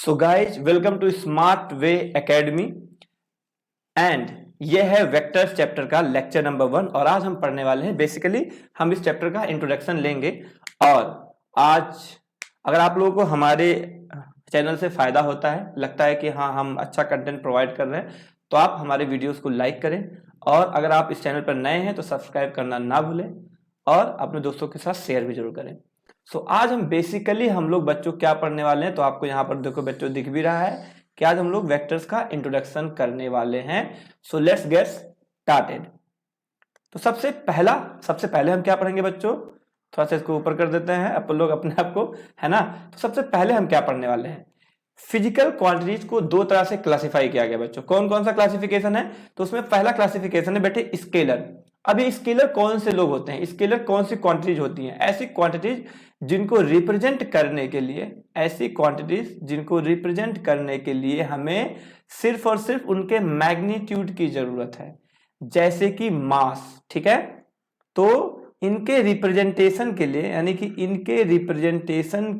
So guys welcome to smart way academy and ये है vectors chapter का lecture number 1 और आज हम पढ़ने वाले हैं। बेसिकली हम इस चैप्टर का इंट्रोडक्शन लेंगे और आज अगर आप लोगों को हमारे चैनल से फायदा होता है, लगता है कि हाँ हम अच्छा कंटेंट प्रोवाइड कर रहे हैं, तो आप हमारे वीडियोस को लाइक करें और अगर आप इस चैनल पर नए हैं तो सब्सक्राइब करना ना भूलें और अपने दोस्तों के साथ शेयर भी जरूर करें। सो आज हम बेसिकली हम लोग बच्चों क्या पढ़ने वाले हैं, तो आपको यहाँ पर देखो बच्चों दिख भी रहा है कि आज हम लोग वेक्टर्स का इंट्रोडक्शन करने वाले हैं। So let's get started. तो सबसे पहले हम क्या पढ़ेंगे बच्चों, थोड़ा सा इसको ऊपर कर देते हैं अपन लोग अपने आप को, है ना। तो सबसे पहले हम क्या पढ़ने वाले हैं, फिजिकल क्वांटिटीज को दो तरह से क्लासिफाई किया गया बच्चों। कौन कौन सा क्लासिफिकेशन है, तो उसमें पहला क्लासिफिकेशन है बेटे स्केलर। अभी स्केलर कौन से लोग होते हैं, स्केलर कौन सी क्वांटिटीज होती हैं, ऐसी क्वांटिटीज जिनको रिप्रेजेंट करने के लिए, ऐसी क्वांटिटीज जिनको रिप्रेजेंट करने के लिए हमें सिर्फ और सिर्फ उनके मैग्नीट्यूड की जरूरत है, जैसे कि मास। ठीक है, तो इनके रिप्रेजेंटेशन के लिए, यानी कि इनके रिप्रेजेंटेशन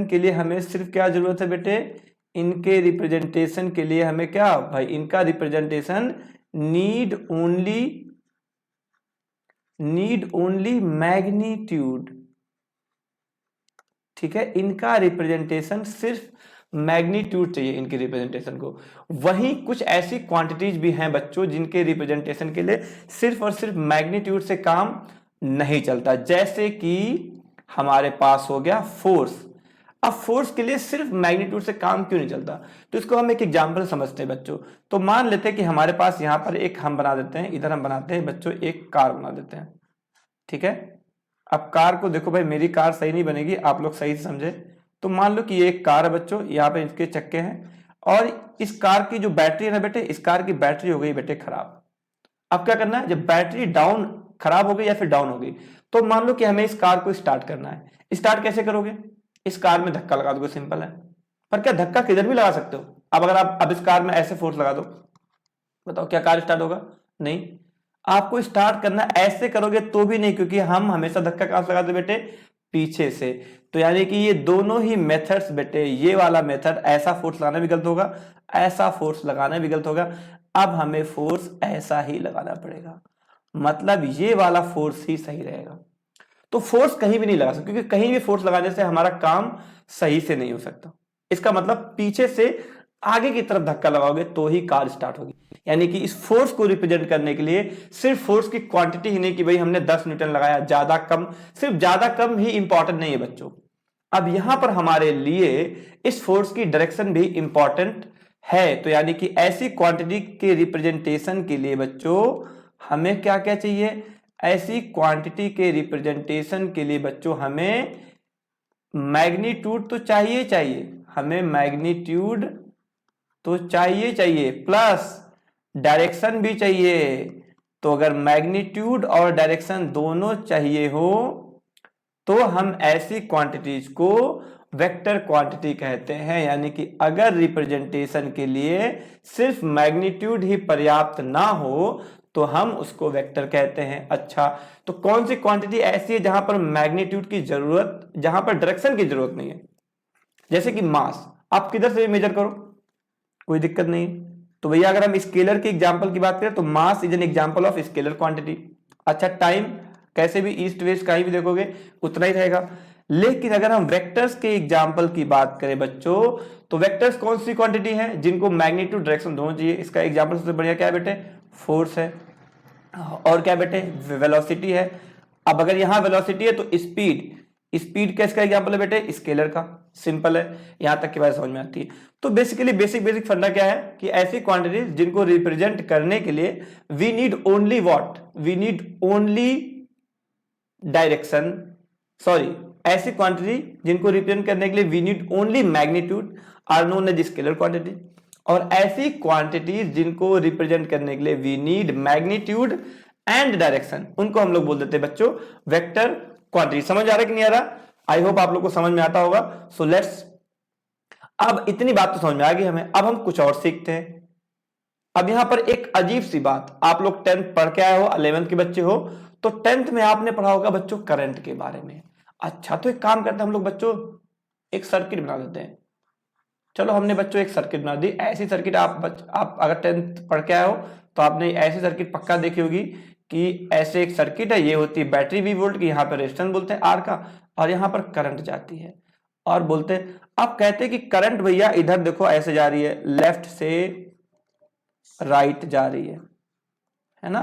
के लिए हमें सिर्फ क्या जरूरत है बेटे, इनके रिप्रेजेंटेशन के लिए हमें क्या भाई, इनका रिप्रेजेंटेशन नीड ओनली मैग्नीट्यूड। ठीक है, इनका रिप्रेजेंटेशन सिर्फ मैग्नीट्यूड चाहिए इनके रिप्रेजेंटेशन को। वहीं कुछ ऐसी क्वांटिटीज भी हैं बच्चों जिनके रिप्रेजेंटेशन के लिए सिर्फ और सिर्फ मैग्नीट्यूड से काम नहीं चलता, जैसे कि हमारे पास हो गया फोर्स। अब फोर्स के लिए सिर्फ मैग्नीट्यूड से काम क्यों नहीं चलता, तो इसको हम एक एग्जांपल समझते हैं बच्चों। तो मान लेते हैं कि हमारे पास यहां पर एक हम बना देते हैं, इधर हम बनाते हैं बच्चों एक कार बना देते हैं। ठीक है, अब कार को देखो भाई, मेरी कार सही नहीं बनेगी, आप लोग सही से समझे। तो मान लो कि ये एक कार है बच्चों, यहाँ पे इसके चक्के हैं और इस कार की जो बैटरी है ना बेटे, इस कार की बैटरी हो गई बेटे खराब। अब क्या करना है, जब बैटरी डाउन खराब हो गई या फिर डाउन हो गई, तो मान लो कि हमें इस कार को स्टार्ट करना है। स्टार्ट कैसे करोगे, इस कार में धक्का लगा दोगे, सिंपल है। पर क्या धक्का किधर भी लगा सकते हो। अब अगर आप अब इस कार में ऐसे फोर्स लगा दो, बताओ क्या कार स्टार्ट होगा, नहीं। आपको स्टार्ट करना ऐसे करोगे तो भी नहीं, क्योंकि हम हमेशा धक्का कहां से लगाते बेटे, पीछे से। तो यानी कि ये दोनों ही मेथड्स बेटे, ये वाला मेथड ऐसा फोर्स लगाना भी गलत होगा, ऐसा फोर्स लगाना भी गलत होगा। अब हमें फोर्स ऐसा ही लगाना पड़ेगा, मतलब ये वाला फोर्स ही सही रहेगा। तो फोर्स कहीं भी नहीं लगा सकते, क्योंकि कहीं भी फोर्स लगाने से हमारा काम सही से नहीं हो सकता। इसका मतलब पीछे से आगे की तरफ धक्का लगाओगे तो ही कार स्टार्ट होगी। यानी कि इस फोर्स को रिप्रेजेंट करने के लिए सिर्फ फोर्स की क्वांटिटी ही नहीं कि भाई हमने 10 न्यूटन लगाया, ज्यादा कम, सिर्फ ज्यादा कम ही इंपॉर्टेंट नहीं है बच्चों। अब यहां पर हमारे लिए इस फोर्स की डायरेक्शन भी इंपॉर्टेंट है। तो यानी कि ऐसी क्वांटिटी के रिप्रेजेंटेशन के लिए बच्चों हमें क्या क्या चाहिए, ऐसी क्वांटिटी के रिप्रेजेंटेशन के लिए बच्चों हमें मैग्नीट्यूड तो चाहिए, हमें मैग्नीट्यूड तो चाहिए प्लस डायरेक्शन भी चाहिए। तो अगर मैग्नीट्यूड और डायरेक्शन दोनों चाहिए हो तो हम ऐसी क्वांटिटीज को वेक्टर क्वांटिटी कहते हैं। यानी कि अगर रिप्रेजेंटेशन के लिए सिर्फ मैग्नीट्यूड ही पर्याप्त ना हो तो हम उसको वेक्टर कहते हैं। अच्छा, तो कौन सी क्वांटिटी ऐसी है जहां पर मैग्नीट्यूड की जरूरत, जहां पर डायरेक्शन की जरूरत नहीं है, जैसे कि मास, आप किधर से भी मेजर करो कोई दिक्कत नहीं। तो भैया अगर हम स्केलर की एग्जांपल की बात करें तो mass is an example of scalar quantity. अच्छा, टाइम कैसे भी ईस्ट वेस्ट कहीं भी देखोगे उतना ही रहेगा। लेकिन अगर हम वेक्टर्स के एग्जांपल की बात करें बच्चों, तो वेक्टर्स कौन सी क्वांटिटी है जिनको मैग्नीट्यूड डायरेक्शन दोनों चाहिए। इसका एग्जांपल सबसे बढ़िया क्या है बेटे, फोर्स है, और क्या बेटे, वेलोसिटी है। अब अगर यहां वेलोसिटी है तो स्पीड किसका एग्जांपल है बेटे, स्केलर का। सिंपल है, यहां तक की बात समझ में आती है। तो बेसिकली बेसिक फंडा क्या है कि ऐसी क्वांटिटीज जिनको रिप्रेजेंट करने के लिए we need only what, we need only direction, sorry, ऐसी क्वांटिटी जिनको रिप्रेजेंट करने के लिए we need only magnitude are known as scalar quantity. और ऐसी क्वांटिटीज जिनको रिप्रेजेंट करने के लिए we need magnitude and direction, उनको हम लोग बोल देते हैं बच्चों वेक्टर क्वांटिटी। समझ आ रहा है कि नहीं आ रहा, आई होप आप लोग को समझ में आता होगा। सो लेट्स, अब इतनी बात तो समझ में आ गई हमें, अब हम कुछ और सीखते हैं। अब यहां पर एक अजीब सी बात, आप लोग 10th पढ़ के आए हो, 11th के बच्चे हो, तो 10th में आपने पढ़ा होगा बच्चों करंट के बारे में। अच्छा, तो एक काम करते हैं हम लोग बच्चों, एक सर्किट बना देते हैं। चलो हमने बच्चों एक सर्किट बना दी। ऐसी सर्किट आप अगर 10th पढ़ के आए हो तो आपने ऐसी सर्किट पक्का देखी होगी कि ऐसे एक सर्किट है, ये होती है बैटरी V वोल्ट की, यहाँ पर रेजिस्टेंस बोलते हैं R का, और यहाँ पर करंट जाती है और बोलते हैं, अब कहते हैं कि करंट भैया इधर देखो ऐसे जा रही है, लेफ्ट से राइट जा रही है ना।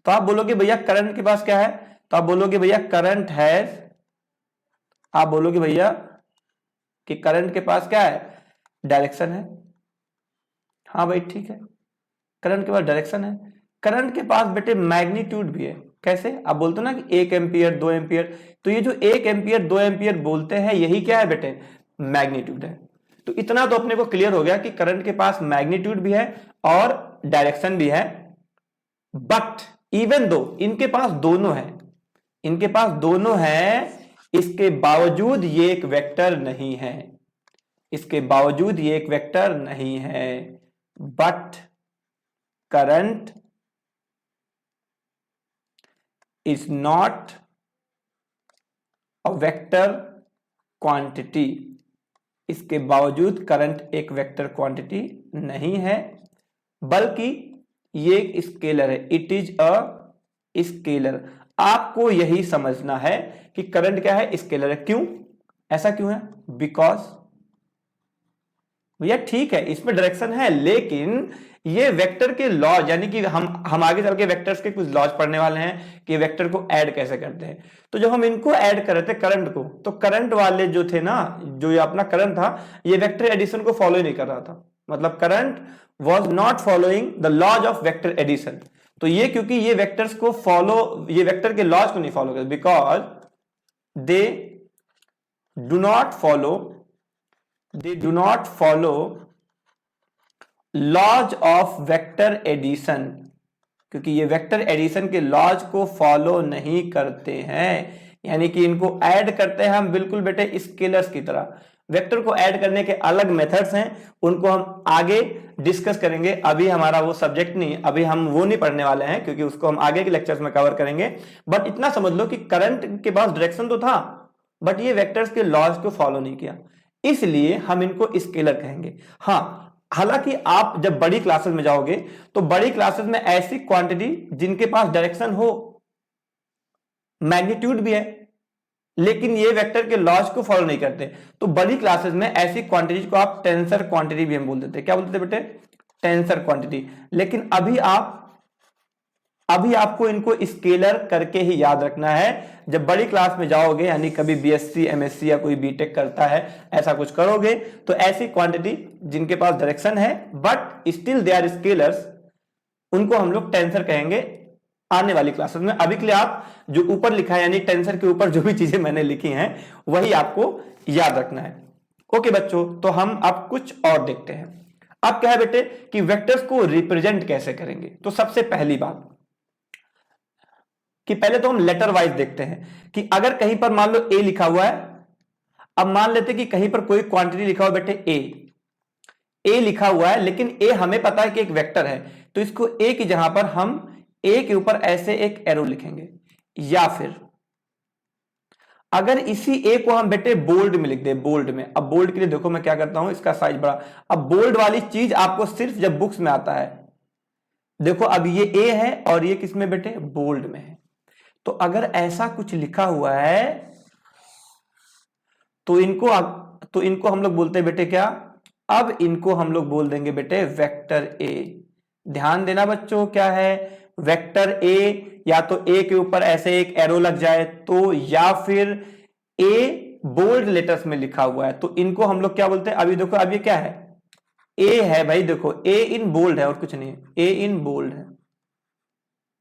तो आप बोलोगे भैया करंट के पास क्या है, तो आप बोलोगे भैया करंट है, आप बोलोगे भैया कि करंट के पास क्या है, डायरेक्शन है। हाँ भाई ठीक है, करंट के पास डायरेक्शन है। करंट के पास बेटे मैग्नीट्यूड भी है। कैसे, आप बोलते हो ना कि 1 एम्पियर 2 एम्पियर, तो ये जो 1 एम्पियर 2 एम्पियर बोलते हैं यही क्या है बेटे, मैग्नीट्यूड है। तो इतना तो अपने को क्लियर हो गया कि करंट के पास मैग्नीट्यूड भी है और डायरेक्शन भी है। बट इवन दो इनके पास दोनों है, इनके पास दोनों है, इसके बावजूद ये एक वेक्टर नहीं है, इसके बावजूद ये एक वेक्टर नहीं है। But current is not a vector quantity, इसके बावजूद करंट एक वेक्टर क्वांटिटी नहीं है, बल्कि ये एक स्केलर है। It is a scalar. आपको यही समझना है कि करंट क्या है, स्केलर है। क्यों, ऐसा क्यों है, बिकॉज भैया ठीक है इसमें डायरेक्शन है, लेकिन ये वेक्टर के लॉज, यानी कि हम आगे चल के वेक्टर्स के कुछ लॉज पढ़ने वाले हैं कि वेक्टर को ऐड कैसे करते हैं। तो जब हम इनको ऐड कर रहे थे करंट को, तो करंट वाले जो थे ना, जो ये अपना करंट था, ये वेक्टर एडिशन को फॉलो ही नहीं कर रहा था। मतलब current was not following the laws of vector addition. तो ये क्योंकि ये वेक्टर्स को फॉलो, ये वेक्टर के लॉज को नहीं फॉलो करते, because they do not follow laws of vector addition, क्योंकि ये वेक्टर एडिशन के लॉज को फॉलो नहीं करते हैं। यानी कि इनको ऐड करते हैं हम बिल्कुल बेटे स्केलर्स की तरह। वेक्टर को ऐड करने के अलग मेथड्स हैं, उनको हम आगे डिस्कस करेंगे। अभी हमारा वो सब्जेक्ट नहीं, अभी हम वो नहीं पढ़ने वाले हैं, क्योंकि उसको हम आगे के लेक्चर्स में कवर करेंगे। बट इतना समझ लो कि करंट के पास डायरेक्शन तो था, बट ये वेक्टर्स के लॉज को फॉलो नहीं किया, इसलिए हम इनको स्केलर कहेंगे। हाँ, हालांकि आप जब बड़ी क्लासेस में जाओगे तो बड़ी क्लासेस में ऐसी क्वांटिटी जिनके पास डायरेक्शन हो, मैग्नीट्यूड भी है, लेकिन ये वेक्टर के लॉज को फॉलो नहीं करते, तो बड़ी क्लासेस में ऐसी क्वांटिटीज को आप टेंसर क्वांटिटी भी हम बोल देते हैं। क्या बोलते थे बेटे, टेंसर क्वांटिटी। लेकिन अभी आपको इनको स्केलर करके ही याद रखना है। जब बड़ी क्लास में जाओगे, यानी कभी बीएससी एमएससी या कोई बीटेक करता है, ऐसा कुछ करोगे, तो ऐसी क्वांटिटी जिनके पास डायरेक्शन है but still they are scalars, उनको हम लोग टेंसर कहेंगे आने वाली क्लासेस में। अभी के लिए आप जो ऊपर लिखा है, यानी टेंसर के ऊपर जो भी चीजें मैंने लिखी हैं वही आपको याद रखना है। ओके बच्चों, तो हम अब कुछ और देखते हैं। अब क्या है बेटे कि वेक्टर्स को रिप्रेजेंट कैसे करेंगे। तो सबसे पहली बात कि पहले तो हम लेटर वाइज देखते हैं कि अगर कहीं पर मान लो ए लिखा हुआ है, अब मान लेते कि कहीं पर कोई क्वांटिटी लिखा हुआ बेटे ए लिखा हुआ है, लेकिन ए हमें पता है कि एक वेक्टर है, तो इसको ए की जगह पर हम ए के ऊपर ऐसे एक एरो लिखेंगे। या फिर अगर इसी ए को हम बेटे बोल्ड में लिख दे, बोल्ड में। अब बोल्ड के लिए देखो मैं क्या करता हूं, इसका साइज बड़ा। अब बोल्ड वाली चीज आपको सिर्फ जब बुक्स में आता है। देखो अब ये ए है और ये किस में बेटे, बोल्ड में है। तो अगर ऐसा कुछ लिखा हुआ है तो इनको हम लोग बोलते हैं बेटे क्या, अब इनको हम लोग बोल देंगे बेटे वेक्टर ए। ध्यान देना बच्चों, क्या है वेक्टर ए, या तो ए के ऊपर ऐसे एक एरो लग जाए तो, या फिर ए बोल्ड लेटर्स में लिखा हुआ है तो इनको हम लोग क्या बोलते हैं। अभी देखो अब ये क्या है, ए है भाई, देखो ए इन बोल्ड है और कुछ नहीं है, ए इन बोल्ड है,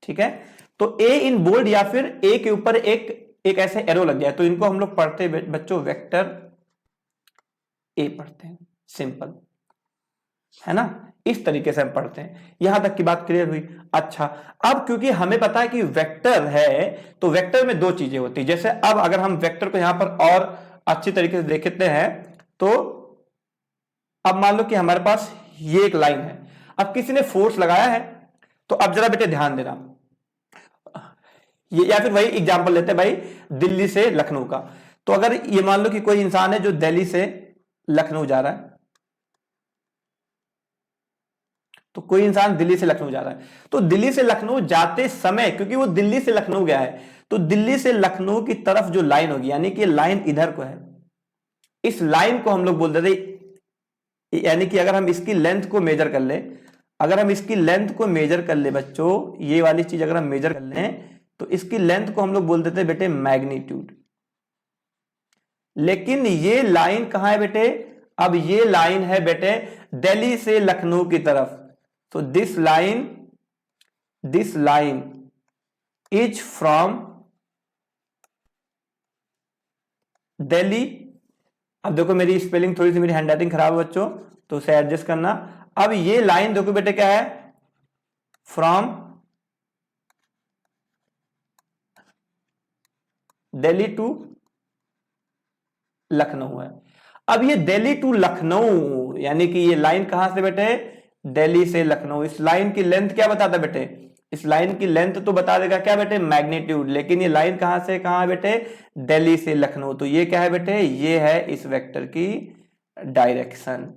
ठीक है। तो ए इन बोल्ड या फिर ए के ऊपर एक ऐसे एरो लग जाए तो इनको हम लोग पढ़ते हैं बच्चों वेक्टर ए पढ़ते हैं। सिंपल है ना, इस तरीके से हम पढ़ते हैं। यहां तक की बात क्लियर हुई। अच्छा, अब क्योंकि हमें पता है कि वेक्टर है, तो वेक्टर में दो चीजें होती है। जैसे अब अगर हम वेक्टर को यहां पर और अच्छी तरीके से देखते हैं तो अब मान लो कि हमारे पास ये एक लाइन है, अब किसी ने फोर्स लगाया है, तो अब जरा बेटे ध्यान देना, ये या फिर वही एग्जांपल लेते हैं भाई दिल्ली से लखनऊ का। तो अगर ये मान लो कि कोई इंसान है जो दिल्ली से लखनऊ जा रहा है, तो कोई इंसान दिल्ली से लखनऊ जा रहा है, तो दिल्ली से लखनऊ जाते समय, क्योंकि वो दिल्ली से लखनऊ गया है, तो दिल्ली से लखनऊ की तरफ जो लाइन होगी, यानी कि लाइन इधर को है, इस लाइन को हम लोग बोल देते, यानी कि अगर हम इसकी लेंथ को मेजर कर ले, अगर हम इसकी लेंथ को मेजर कर ले बच्चों, ये वाली चीज अगर हम मेजर कर लें, तो इसकी लेंथ को हम लोग बोल देते बेटे मैग्नीट्यूड। लेकिन ये लाइन कहां है बेटे, अब ये लाइन है बेटे दिल्ली से लखनऊ की तरफ, तो this line is from Delhi. अब देखो मेरी स्पेलिंग थोड़ी सी, मेरी हैंडराइटिंग खराब है बच्चों, तो उसे एडजस्ट करना। अब ये लाइन देखो बेटे क्या है, फ्रॉम दिल्ली टू लखनऊ है। अब ये दिल्ली टू लखनऊ, यानी कि ये लाइन कहां से बेटे, दिल्ली से लखनऊ। इस लाइन की लेंथ क्या बताता बेटे, इस लाइन की लेंथ तो बता देगा क्या बेटे, मैग्नीट्यूड। लेकिन ये लाइन कहां से कहां है बेटे, दिल्ली से लखनऊ, तो ये क्या है बेटे, ये है इस वेक्टर की डायरेक्शन।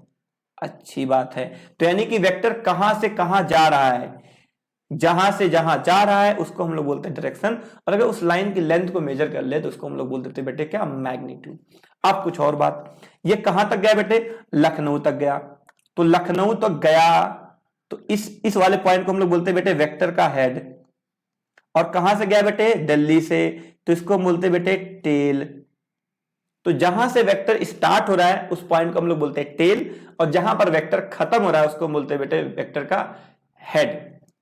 अच्छी बात है। तो यानी कि वेक्टर कहां से कहां जा रहा है, जहां से जहां जा रहा है उसको हम लोग बोलते हैं डायरेक्शन। और अगर उस लाइन की लेंथ को मेजर कर ले तो उसको हम लोग बोल देते हैं बेटे क्या, मैग्नीट्यूड। अब कुछ और बात, ये कहां तक गया बेटे, लखनऊ तक गया, तो लखनऊ तक गया, तो इस वाले पॉइंट को हम लोग बोलते हैं बेटे वेक्टर का हेड। और कहां से गया बेटे, दिल्ली से, तो इसको हम बोलते हैं बेटे टेल। तो जहां से वेक्टर स्टार्ट हो रहा है उस पॉइंट को हम लोग बोलते हैं टेल, और जहां पर वेक्टर खत्म हो रहा है उसको हम बोलते हैं बेटे वेक्टर का हेड।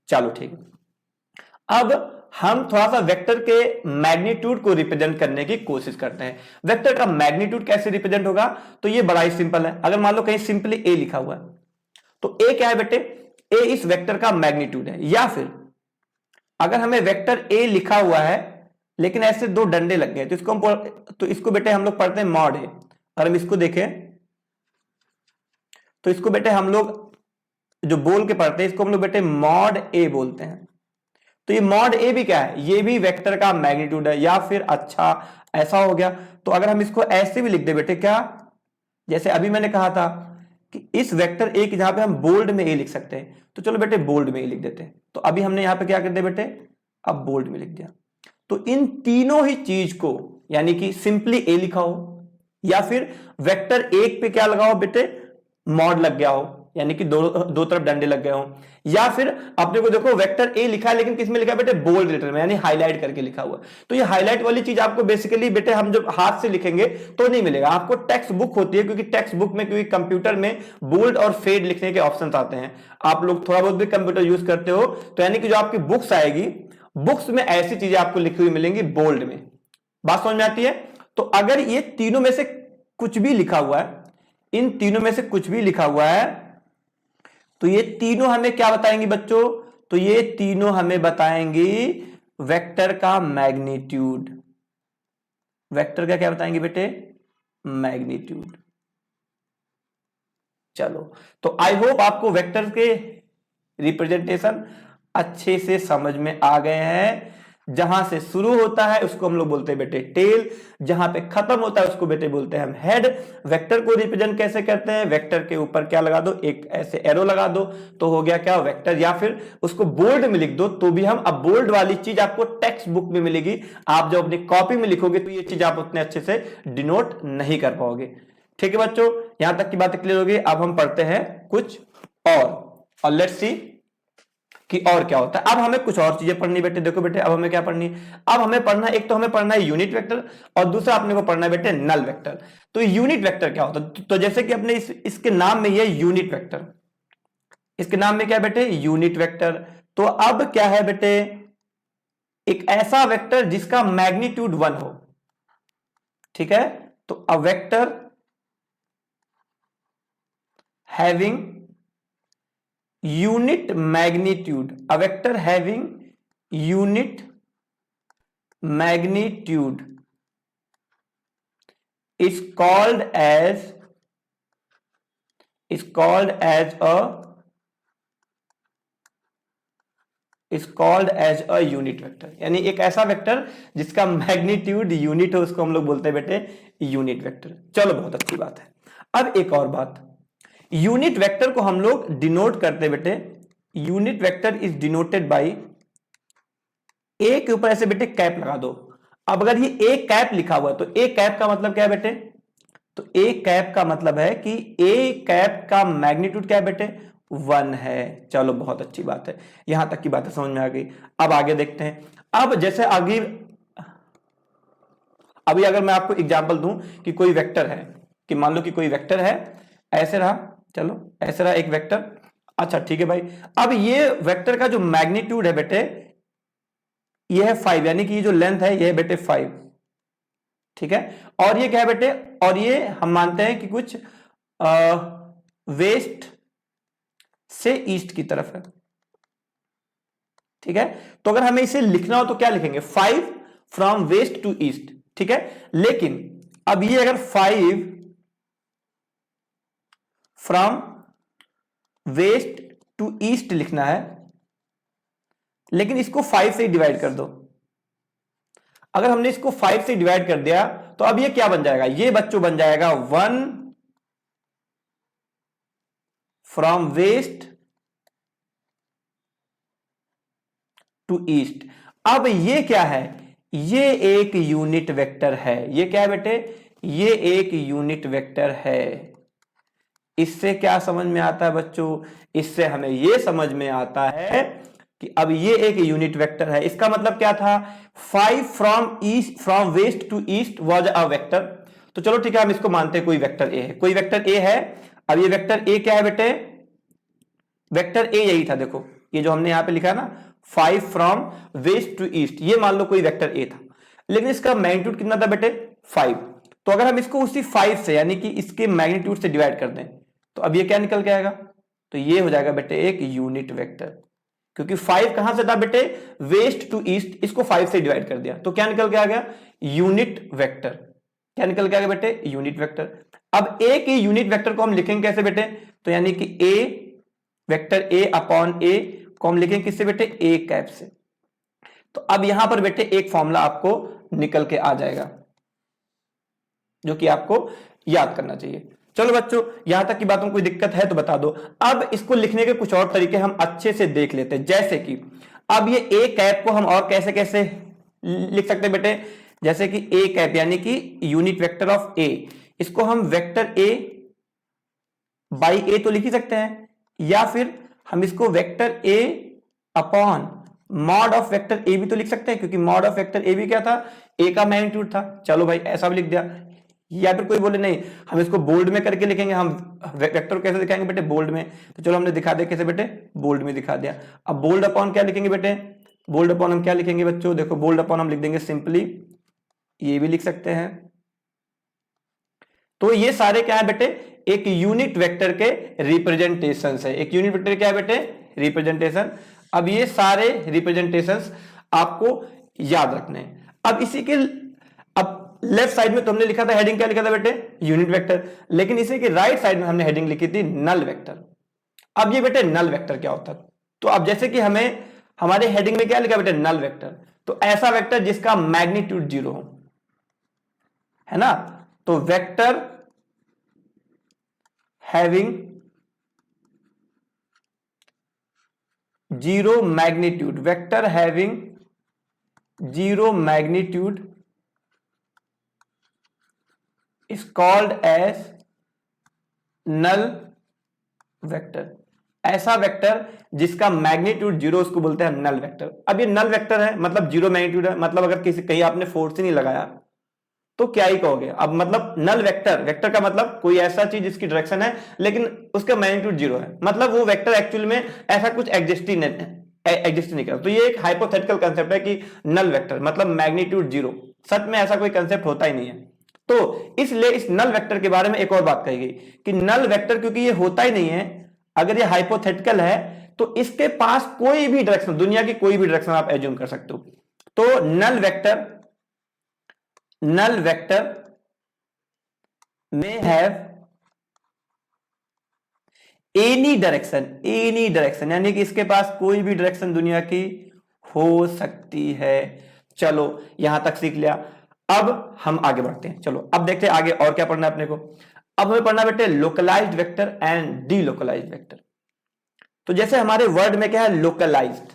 चलो ठीक है। अब हम थोड़ा सा वेक्टर के मैग्नीट्यूड को रिप्रेजेंट करने की कोशिश करते हैं। वेक्टर का मैग्नीट्यूड कैसे रिप्रेजेंट होगा, तो ये बड़ा ही सिंपल है। अगर मान लो कहीं सिंपली ए लिखा हुआ है, तो ए क्या है बेटे, ए इस वेक्टर का मैग्नीट्यूड है। या फिर अगर हमें वेक्टर ए लिखा हुआ है लेकिन ऐसे दो डंडे लग गए, तो इसको बेटे हम लोग पढ़ते हैं मॉड ए। और हम इसको देखें तो इसको बेटे हम लोग जो बोल के पढ़ते हैं इसको हम लोग बेटे मॉड ए बोलते हैं। तो ये मॉड ए भी क्या है, ये भी वेक्टर का मैग्नीट्यूड है। या फिर अच्छा ऐसा हो गया, तो अगर हम इसको ऐसे भी लिख दे बेटे क्या, जैसे अभी मैंने कहा था कि इस वेक्टर ए की जहां पे हम बोल्ड में ए लिख सकते हैं, तो चलो बेटे बोल्ड में ए लिख देते हैं। तो अभी हमने यहां पे क्या कर दिया बेटे, अब बोल्ड में लिख दिया। तो इन तीनों ही चीज को, यानी कि सिंपली ए लिखा हो, या फिर वेक्टर एक पे क्या लगा हो बेटे, मॉड लग गया हो, यानी कि दो तरफ डंडे लग गए हो, या फिर अपने को देखो वेक्टर ए लिखा है लेकिन किस में लिखा है बेटे, बोल्ड लेटर में, यानी हाईलाइट करके लिखा हुआ। तो ये हाईलाइट वाली चीज आपको बेसिकली बेटे हम जब हाथ से लिखेंगे तो नहीं मिलेगा आपको, टेक्स्ट बुक होती है, क्योंकि टेक्स्ट बुक में, क्योंकि कंप्यूटर में बोल्ड और फेड लिखने के ऑप्शन आते हैं। आप लोग थोड़ा बहुत भी कंप्यूटर यूज करते हो, तो यानी कि जो आपकी बुक्स आएगी, बुक्स में ऐसी चीजें आपको लिखी हुई मिलेंगी बोल्ड में। बात समझ में आती है। तो अगर ये तीनों में से कुछ भी लिखा हुआ है, इन तीनों में से कुछ भी लिखा हुआ है, तो ये तीनों हमें क्या बताएंगी बच्चों, तो ये तीनों हमें बताएंगी वेक्टर का मैग्नीट्यूड। वेक्टर का क्या बताएंगे बेटे, मैग्नीट्यूड। चलो, तो आई होप आपको वेक्टर के रिप्रेजेंटेशन अच्छे से समझ में आ गए हैं। जहां से शुरू होता है उसको हम लोग बोलते हैं बेटे टेल, जहां पे खत्म होता है उसको बेटे बोलते हैं हम हेड। वेक्टर को रिप्रेजेंट कैसे करते हैं, वेक्टर के ऊपर क्या लगा दो, एक ऐसे एरो लगा दो, तो हो गया क्या वेक्टर। या फिर उसको बोल्ड में लिख दो तो भी हम, अब बोल्ड वाली चीज आपको टेक्स्ट बुक में मिलेगी, आप जब अपनी कॉपी में लिखोगे तो ये चीज आप उतने अच्छे से डिनोट नहीं कर पाओगे। ठीक है बच्चों, यहां तक की बातें क्लियर होगी। अब हम पढ़ते हैं कुछ और लेट्स सी कि और क्या होता है। अब हमें कुछ और चीजें पढ़नी बेटे, देखो बेटे अब हमें क्या पढ़नी, अब हमें पढ़ना, एक तो हमें पढ़ना है यूनिट वेक्टर, और दूसरा अपने को पढ़ना है बेटे नल वेक्टर। तो यूनिट वेक्टर क्या होता है, तो जैसे कि अपने इसके नाम में ये यूनिट वेक्टर, इसके नाम में क्या है बेटे, यूनिट वेक्टर। तो अब क्या है बेटे, एक ऐसा वेक्टर जिसका मैग्नीट्यूड 1 हो। ठीक है, तो a vector having unit magnitude, a vector having unit magnitude is called as a is called as a unit vector, यानी एक ऐसा वेक्टर जिसका मैग्नीट्यूड यूनिट हो उसको हम लोग बोलते हैं बेटे यूनिट वेक्टर। चलो बहुत अच्छी बात है। अब एक और बात, यूनिट वेक्टर को हम लोग डिनोट करते बेटे, unit vector is denoted by, A के ऊपर ऐसे बेटे कैप लगा दो। अब अगर ये ए कैप लिखा हुआ है तो ए कैप का मतलब क्या है बेटे, तो ए कैप का मतलब है कि ए कैप का मैग्नीट्यूड क्या है बेटे, 1 है। चलो बहुत अच्छी बात है, यहां तक की बातें समझ में आ गई। अब आगे देखते हैं। अब जैसे आगे, अभी अगर मैं आपको एग्जांपल दूं कि कोई वेक्टर है, कि मान लो कि कोई वेक्टर है, ऐसे रहा, चलो ऐसे रहा एक वेक्टर। अच्छा ठीक है भाई, अब ये वेक्टर का जो मैग्नीट्यूड है बेटे ये है 5, यानी कि ये जो लेंथ है ये है बेटे 5, ठीक है। और ये क्या है बेटे, और ये हम मानते हैं कि कुछ वेस्ट से ईस्ट की तरफ है, ठीक है। तो अगर हमें इसे लिखना हो तो क्या लिखेंगे, 5 फ्रॉम वेस्ट टू ईस्ट, ठीक है। लेकिन अब ये अगर 5 फ्रॉम वेस्ट टू ईस्ट लिखना है, लेकिन इसको 5 से डिवाइड कर दो। अगर हमने इसको 5 से डिवाइड कर दिया तो अब ये क्या बन जाएगा, ये बच्चों बन जाएगा 1 फ्रॉम वेस्ट टू ईस्ट। अब ये क्या है, ये एक यूनिट वेक्टर है। ये क्या है बेटे, ये एक यूनिट वेक्टर है। इससे क्या समझ में आता है बच्चों, इससे हमें यह समझ में आता है कि अब ये एक यूनिट वेक्टर है। इसका मतलब क्या था, 5 from west to east was a vector. तो चलो ठीक है, हम इसको मानते हैं कोई वेक्टर ए है, कोई वेक्टर ए है। अब ये वेक्टर ए क्या है बेटे, वेक्टर ए यही था, देखो ये जो हमने यहां पे लिखा है ना, 5 फ्रॉम वेस्ट टू ईस्ट, ये मान लो कोई वेक्टर ए था, लेकिन इसका मैग्नीट्यूड कितना था बेटे 5। तो अगर हम इसको उसी 5 से यानी कि इसके मैग्नीट्यूड से डिवाइड कर दें तो अब ये क्या निकल के आएगा, तो ये हो जाएगा बेटे एक यूनिट वेक्टर। क्योंकि 5 कहां से था बेटे, वेस्ट टू ईस्ट, इसको 5 से डिवाइड कर दिया तो क्या निकल के आ गया, यूनिट वेक्टर। क्या निकल के आ गया बेटे, यूनिट वेक्टर। अब ए के यूनिट वेक्टर को हम लिखेंगे कैसे बेटे, तो यानी कि ए वेक्टर ए अपॉन ए को हम लिखेंगे किससे बेटे, ए कैप से। तो अब यहां पर बेटे एक फॉर्मूला आपको निकल के आ जाएगा जो कि आपको याद करना चाहिए। चलो बच्चों, यहां तक की बातों में कोई दिक्कत है तो बता दो। अब इसको लिखने के कुछ और तरीके हम अच्छे से देख लेते हैं, जैसे कि अब ये ए कैप को हम और कैसे कैसे लिख सकते हैं बेटे, जैसे कि ए कैप यानी कि यूनिट वेक्टर ऑफ ए, इसको हम वेक्टर ए बाई ए तो लिख ही सकते हैं, या फिर हम इसको vector A upon mod of vector A भी तो लिख सकते हैं, क्योंकि मॉड ऑफ वेक्टर ए भी क्या था, ए का मैग्नीट्यूड था। चलो भाई ऐसा भी लिख दिया। या फिर कोई बोले नहीं हम इसको बोल्ड में करके लिखेंगे, हम वेक्टर को कैसे दिखाएंगे बेटे, बोल्ड में। तो चलो हमने दिखा दिया कैसे बेटे, बोल्ड में दिखा दिया। अब बोल्ड अपॉन क्या लिखेंगे बेटे, बोल्ड अपॉन हम क्या लिखेंगे बच्चों, देखो बोल्ड अपॉन हम लिख देंगे सिंपली, ये भी लिख सकते हैं। तो ये सारे क्या है बेटे, एक यूनिट वेक्टर के रिप्रेजेंटेशन है। एक यूनिट वेक्टर क्या है बेटे, रिप्रेजेंटेशन। अब ये सारे रिप्रेजेंटेशंस आपको याद रखने हैं। अब इसी के अब लेफ्ट साइड में तो हमने लिखा था हेडिंग, क्या लिखा था बेटे, यूनिट वेक्टर, लेकिन इसी के राइट साइड में हमने हेडिंग लिखी थी नल वेक्टर। अब ये बेटे नल वेक्टर क्या होता है, तो अब जैसे कि हमें हमारे हेडिंग में क्या लिखा बेटे, नल वेक्टर, तो ऐसा वेक्टर जिसका मैग्नीट्यूड 0 हो, है ना। तो vector having 0 magnitude, vector having 0 magnitude is called as null vector. ऐसा वेक्टर जिसका मैग्नीट्यूड 0 उसको बोलते हैं नल वेक्टर। अब ये नल वेक्टर है मतलब 0 मैग्नीट्यूड है, मतलब अगर किसी कहीं आपने फोर्स ही नहीं लगाया तो क्या ही कहोगे। अब मतलब नल वेक्टर, वेक्टर का मतलब कोई ऐसा चीज जिसकी डायरेक्शन है लेकिन उसका मैग्नीट्यूड 0 है, मतलब वो वेक्टर एक्चुअल में ऐसा कुछ एग्जिस्ट ही नहीं करता। तो ये एक हाइपोथेटिकल कंसेप्ट है कि नल वेक्टर मतलब मैग्नीट्यूड 0, सच में ऐसा कोई कंसेप्ट होता ही नहीं है। तो इसलिए इस नल वेक्टर के बारे में एक और बात कही गई कि नल वेक्टर क्योंकि ये होता ही नहीं है, अगर ये हाइपोथेटिकल है तो इसके पास कोई भी डायरेक्शन, दुनिया की कोई भी डायरेक्शन आप एज्यूम कर सकते हो। तो null vector may have any direction यानी कि इसके पास कोई भी डायरेक्शन दुनिया की हो सकती है। चलो यहां तक सीख लिया। अब हम आगे बढ़ते हैं। चलो अब देखते हैं आगे और क्या पढ़ना है अपने को। अब हमें पढ़ना बेटे localized vector and delocalized vector. तो जैसे हमारे वर्ड में क्या है लोकलाइज्ड,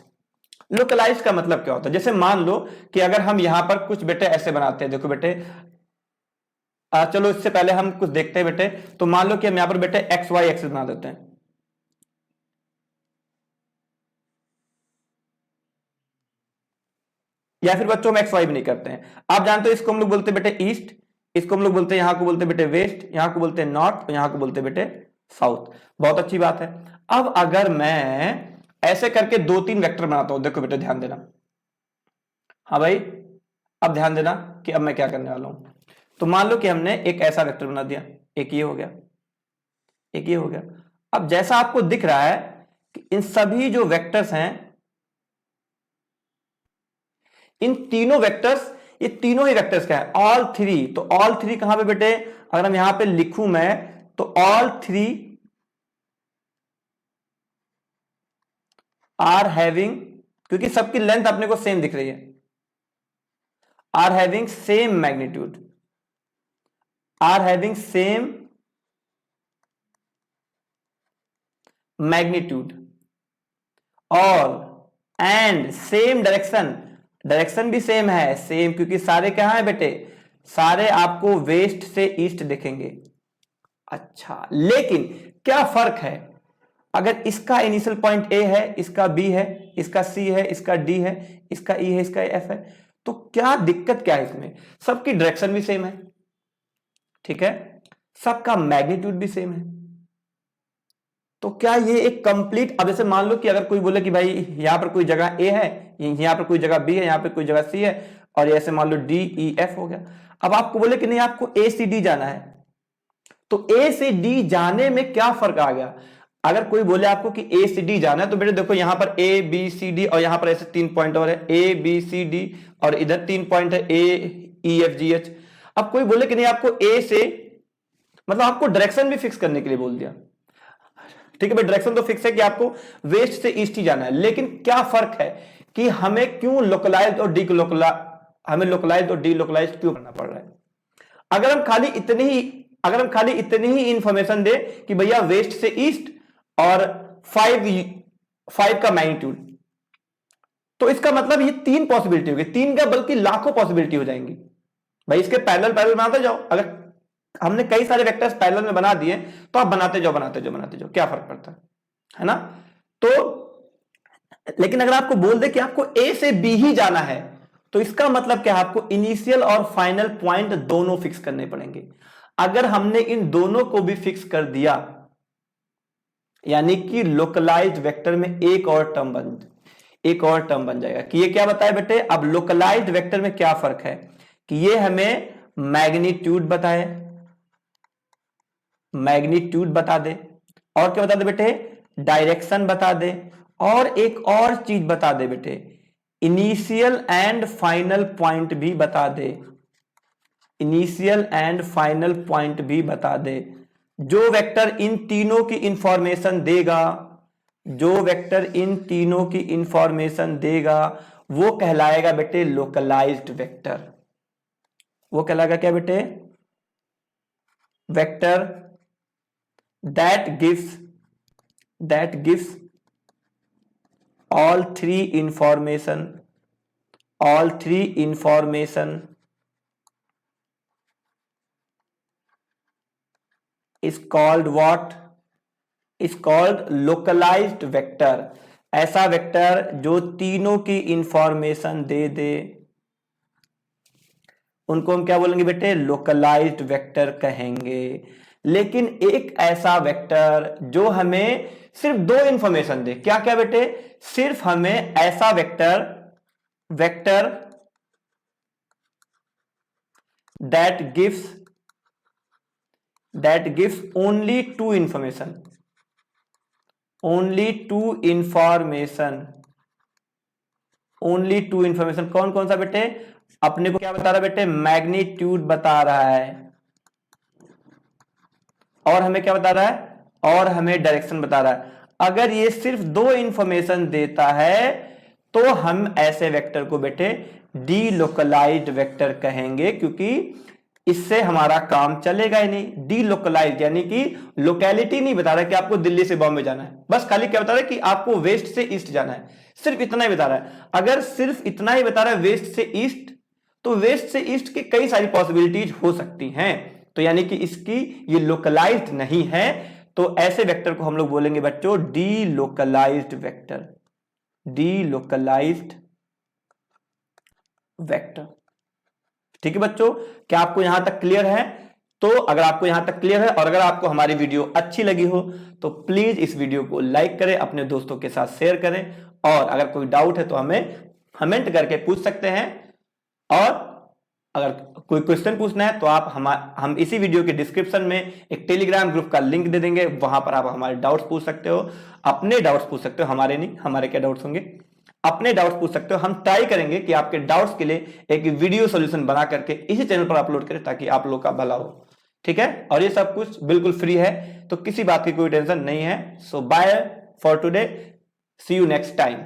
लोकलाइज्ड का मतलब क्या होता है? जैसे मान लो कि अगर हम यहां पर कुछ बेटे ऐसे बनाते हैं, देखो बेटे चलो इससे पहले हम कुछ देखते हैं बेटे। तो मान लो कि हम यहां पर बेटे एक्स वाई एक्सिस बना देते हैं, या फिर बच्चों में एक्स वाई भी नहीं करते हैं। आप जानते हो इसको हम लोग बोलते हैं बेटे ईस्ट, इसको हम लोग बोलते हैं, यहां को बोलते हैं बेटे वेस्ट, यहां को बोलते हैं नॉर्थ, और यहां को बोलते हैं बेटे साउथ। बहुत अच्छी बात है। अब अगर मैं ऐसे करके 2-3 वेक्टर बनाता हूं, देखो बेटे ध्यान देना। हाँ भाई, अब ध्यान देना कि अब मैं क्या करने वाला हूं। तो मान लो कि हमने एक ऐसा वेक्टर बना दिया, एक ये हो गया, एक ये हो गया। अब जैसा आपको दिख रहा है कि इन सभी जो वेक्टर्स हैं, इन तीनों वेक्टर्स, ये तीनों ही वेक्टर्स क्या है? All three. तो ऑल थ्री कहां पे बेटे? अगर हम यहां पे लिखूं मैं, तो ऑल थ्री आर हैविंग, क्योंकि सबकी लेंथ अपने को सेम दिख रही है, are having same magnitude, are having same magnitude और एंड सेम डायरेक्शन, डायरेक्शन भी सेम है, सेम, क्योंकि सारे कहां है बेटे? सारे आपको वेस्ट से ईस्ट दिखेंगे। अच्छा, लेकिन क्या फर्क है? अगर इसका इनिशियल पॉइंट ए है, इसका बी है, इसका सी है, इसका डी है, इसका ई है, इसका एफ है, तो क्या दिक्कत क्या है इसमें? सबकी डायरेक्शन भी सेम है, ठीक है, सबका मैग्नीट्यूड भी सेम है। तो क्या ये एक कंप्लीट, अब जैसे मान लो कि अगर कोई बोले कि भाई यहां पर कोई जगह ए है, यहां पर कोई जगह बी है, यहां पर कोई जगह सी है, और ऐसे मान लो डी ई एफ हो गया। अब आपको बोले कि नहीं आपको ए सी डी जाना है, तो ए से डी जाने में क्या फर्क आ गया? अगर कोई बोले आपको कि ए से डी जाना है, तो बेटे देखो यहां पर ए बी सी डी, और यहां पर ऐसे 3 पॉइंट और है, ए बी सी डी, और इधर 3 पॉइंट है, ए ई एफ जी एच। अब कोई बोले कि नहीं आपको ए से, मतलब आपको डायरेक्शन भी फिक्स करने के लिए बोल दिया, ठीक है भाई, डायरेक्शन तो फिक्स है कि आपको वेस्ट से ईस्ट ही जाना है, लेकिन क्या फर्क है कि हमें क्यों लोकलाइज्ड और डीलोकलाइज्ड, हमें लोकलाइज्ड और डीलोकलाइज्ड क्यों करना पड़ रहा है? अगर हम खाली इतनी ही इंफॉर्मेशन दे कि भैया वेस्ट से ईस्ट और 5 का मैग्नीट्यूड, तो इसका मतलब ये 3 पॉसिबिलिटी होगी, 3 का बल्कि लाखों पॉसिबिलिटी हो जाएंगी। भाई इसके पैरेलल पैरेलल बनाते जाओ। अगर हमने कई सारे वेक्टर्स पैरेलल में बना दिए, तो आप बनाते जाओ, क्या फर्क पड़ता है ना? तो लेकिन अगर आपको बोल दे कि आपको ए से बी ही जाना है, तो इसका मतलब क्या है? आपको इनिशियल और फाइनल पॉइंट दोनों फिक्स करने पड़ेंगे। अगर हमने इन दोनों को भी फिक्स कर दिया, यानी कि लोकलाइज्ड वेक्टर में एक और टर्म बन जाएगा। कि ये क्या बताए बेटे? अब लोकलाइज्ड वेक्टर में क्या फर्क है कि ये हमें मैग्नीट्यूड बता दे, और क्या बता दे बेटे? डायरेक्शन बता दे, और एक और चीज बता दे बेटे, इनिशियल एंड फाइनल पॉइंट भी बता दे, इनिशियल एंड फाइनल पॉइंट भी बता दे। जो वेक्टर इन तीनों की इंफॉर्मेशन देगा, जो वेक्टर इन तीनों की इंफॉर्मेशन देगा, वो कहलाएगा बेटे लोकलाइज्ड वेक्टर। वो कहलाएगा क्या बेटे? Vector that gives all three information is called what? is called localized vector। ऐसा वेक्टर जो तीनों की इंफॉर्मेशन दे उनको हम क्या बोलेंगे बेटे? लोकलाइज्ड वेक्टर कहेंगे। लेकिन एक ऐसा वेक्टर जो हमें सिर्फ 2 इंफॉर्मेशन दे, क्या क्या बेटे? सिर्फ हमें ऐसा vector that gives only 2 information, कौन कौन सा बेटे? अपने को क्या बता रहा है बेटे? मैग्नीट्यूड बता रहा है, और हमें क्या बता रहा है? और हमें डायरेक्शन बता रहा है। अगर ये सिर्फ दो इंफॉर्मेशन देता है तो हम ऐसे वेक्टर को बेटे डीलोकलाइज्ड वेक्टर कहेंगे, क्योंकि इससे हमारा काम चलेगा ही नहीं। डीलोकलाइज्ड यानी कि लोकेलिटी नहीं बता रहा कि आपको दिल्ली से बॉम्बे जाना है, बस खाली क्या बता रहा है कि आपको वेस्ट से ईस्ट जाना है, सिर्फ इतना ही बता रहा है। अगर सिर्फ इतना ही बता रहा है वेस्ट से ईस्ट, तो वेस्ट से ईस्ट की कई सारी पॉसिबिलिटीज हो सकती हैं, तो यानी कि इसकी ये लोकलाइज्ड नहीं है, तो ऐसे वेक्टर को हम लोग बोलेंगे बच्चों डीलोकलाइज्ड वेक्टर। Delocalised vector. ठीक है बच्चों, क्या आपको यहां तक क्लियर है? तो अगर आपको यहां तक क्लियर है और अगर आपको हमारी वीडियो अच्छी लगी हो तो प्लीज इस वीडियो को लाइक करें, अपने दोस्तों के साथ शेयर करें, और अगर कोई डाउट है तो हमें कमेंट करके पूछ सकते हैं। और अगर कोई क्वेश्चन पूछना है तो आप हम इसी वीडियो के डिस्क्रिप्शन में एक टेलीग्राम ग्रुप का लिंक दे देंगे, वहां पर आप हमारे डाउट्स पूछ सकते हो, अपने डाउट्स पूछ सकते हो, हमारे नहीं, हमारे क्या डाउट्स होंगे, अपने डाउट्स पूछ सकते हो। हम ट्राई करेंगे कि आपके डाउट्स के लिए एक वीडियो सॉल्यूशन बना करके इसी चैनल पर अपलोड करें ताकि आप लोग का भला हो। ठीक है, और ये सब कुछ बिल्कुल फ्री है, तो किसी बात की कोई टेंशन नहीं है। So bye for today, see you next time.